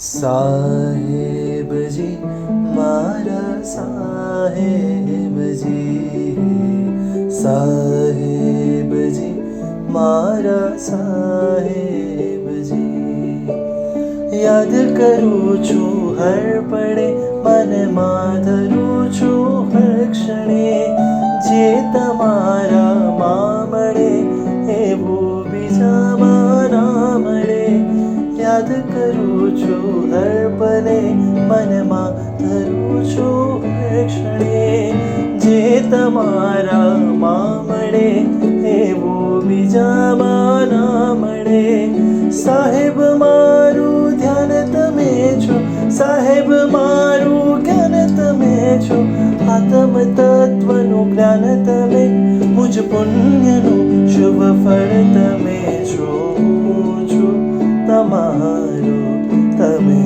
સાહેબજી મારા સાહેબજી, સાહેબજી મારા સાહેબજી. યાદ કરું છું હર પળે, મનમાં ધરું છું હર ક્ષણે, જે તમારામાં મળે એવું બીજામાં ના મળે. યાદ કરું છું હર પલે, મનમાં ધરું છું હર ક્ષણે, જે તમારામાં મળે એવું બીજામાં ના મળે. સાહેબ મારું ધ્યાન તમે છો, સાહેબ મારું જ્ઞાન તમે છો, આત્મ તત્વનું જ્ઞાન તમે, મુજ પુણ્યનું શુભ ફળ તમે છો. હું છું તમારો, તમે